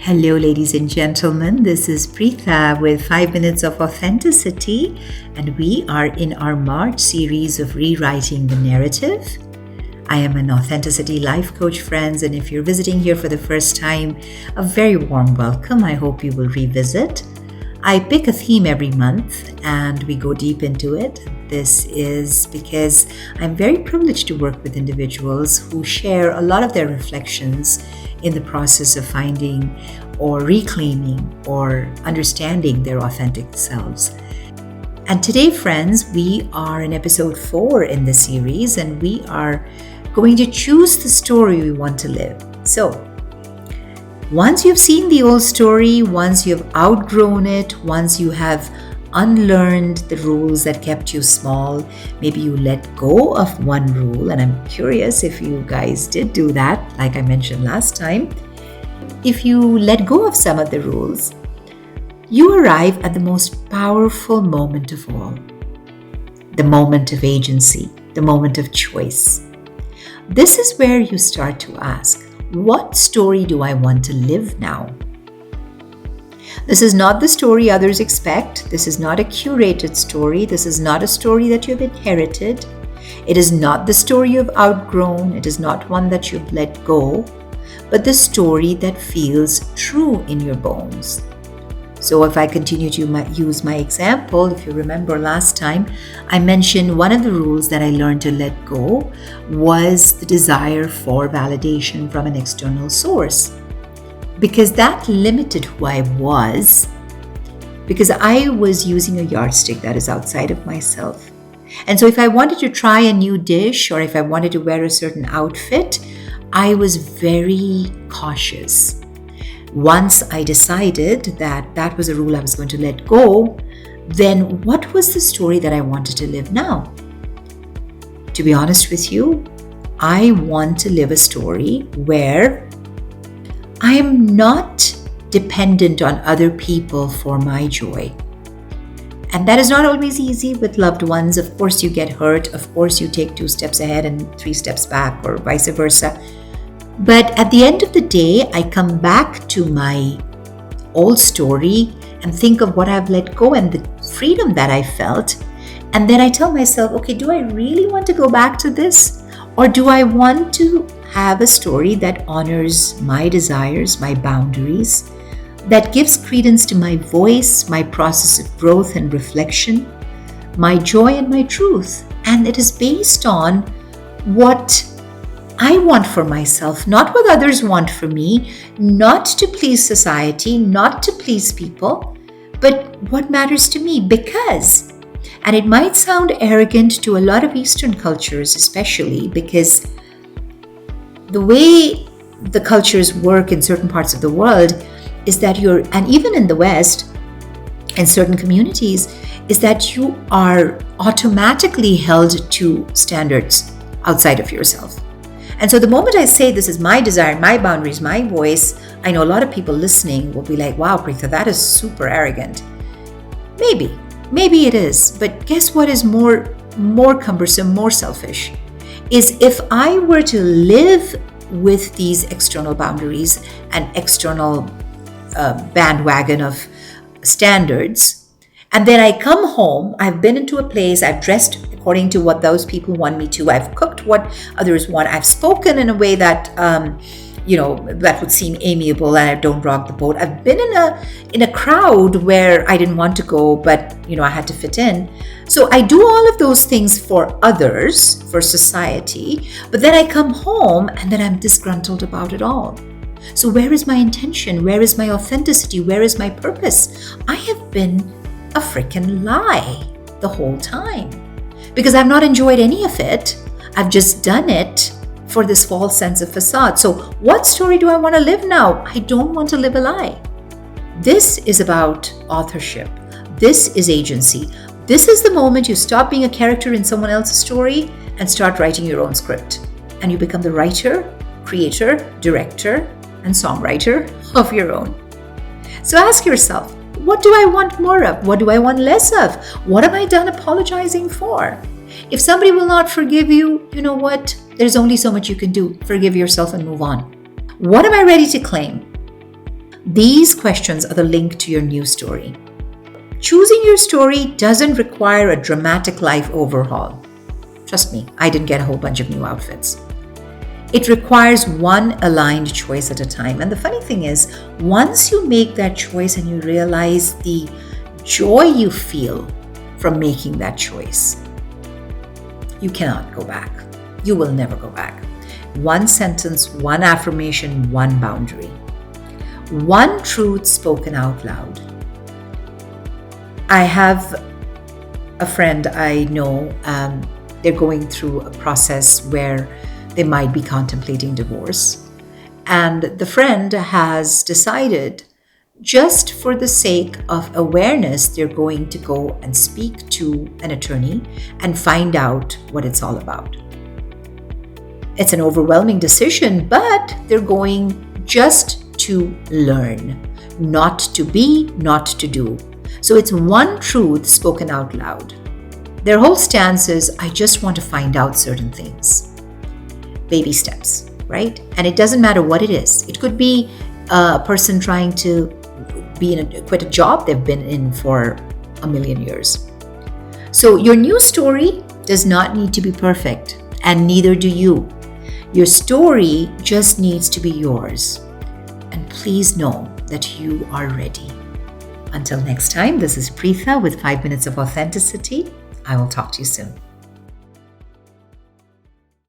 Hello, ladies and gentlemen. This is Pritha with 5 Minutes of Authenticity, and we are in our March series of Rewriting the Narrative. I am an Authenticity Life Coach, friends, and if you're visiting here for the first time, a very warm welcome. I hope you will revisit. I pick a theme every month and we go deep into it. This is because I'm very privileged to work with individuals who share a lot of their reflections in the process of finding or reclaiming or understanding their authentic selves. And today, friends, we are in episode 4 in the series, and we are going to choose the story we want to live. So, once you've seen the old story, once you've outgrown it, once you have unlearned the rules that kept you small, maybe you let go of one rule, and I'm curious if you guys did do that, like I mentioned last time. If you let go of some of the rules, you arrive at the most powerful moment of all, the moment of agency, the moment of choice. This is where you start to ask, what story do I want to live now? This is not the story others expect. This is not a curated story. This is not a story that you've inherited. It is not the story you've outgrown. It is not one that you've let go, but the story that feels true in your bones. So if I continue to use my example, if you remember last time, I mentioned one of the rules that I learned to let go was the desire for validation from an external source. Because that limited who I was, because I was using a yardstick that is outside of myself. And so if I wanted to try a new dish or if I wanted to wear a certain outfit, I was very cautious. Once I decided that that was a rule I was going to let go, then what was the story that I wanted to live now? To be honest with you, I want to live a story where I am not dependent on other people for my joy. And that is not always easy with loved ones. Of course, you get hurt. Of course, you take 2 steps ahead and 3 steps back, or vice versa. But at the end of the day, I come back to my old story and think of what I've let go and the freedom that I felt. And then I tell myself, okay, do I really want to go back to this? Or do I want to have a story that honors my desires, my boundaries, that gives credence to my voice, my process of growth and reflection, my joy and my truth? And it is based on what I want for myself, not what others want for me, not to please society, not to please people, but what matters to me. Because, and it might sound arrogant to a lot of Eastern cultures, especially because the way the cultures work in certain parts of the world is that and even in the West, in certain communities, is that you are automatically held to standards outside of yourself. And so the moment I say this is my desire, my boundaries, my voice, I know a lot of people listening will be like, wow, Pritha, that is super arrogant. Maybe it is. But guess what is more cumbersome, more selfish? Is if I were to live with these external boundaries and external bandwagon of standards, and then I come home, I've been into a place, I've dressed according to what those people want me to, I've cooked what others want, I've spoken in a way that that would seem amiable and I don't rock the boat. I've been in a crowd where I didn't want to go, but I had to fit in. So I do all of those things for others, for society, but then I come home and then I'm disgruntled about it all. So where is my intention? Where is my authenticity? Where is my purpose? I have been a freaking lie the whole time because I've not enjoyed any of it. I've just done it for this false sense of facade. So what story do I want to live now? I don't want to live a lie. This is about authorship. This is agency. This is the moment you stop being a character in someone else's story and start writing your own script. And you become the writer, creator, director, and songwriter of your own. So ask yourself, what do I want more of? What do I want less of? What am I done apologizing for? If somebody will not forgive you, you know what? There's only so much you can do. Forgive yourself and move on. What am I ready to claim? These questions are the link to your new story. Choosing your story doesn't require a dramatic life overhaul. Trust me, I didn't get a whole bunch of new outfits. It requires one aligned choice at a time. And the funny thing is, once you make that choice and you realize the joy you feel from making that choice, you cannot go back. You will never go back. One sentence, one affirmation, one boundary. One truth spoken out loud. I have a friend I know, they're going through a process where they might be contemplating divorce. And the friend has decided, just for the sake of awareness, they're going to go and speak to an attorney and find out what it's all about. It's an overwhelming decision, but they're going just to learn, not to be, not to do. So it's one truth spoken out loud. Their whole stance is, I just want to find out certain things. Baby steps, right? And it doesn't matter what it is. It could be a person trying to quit a job they've been in for a million years. So your new story does not need to be perfect, and neither do you. Your story just needs to be yours. And please know that you are ready. Until next time, this is Pritha with 5 Minutes of Authenticity. I will talk to you soon.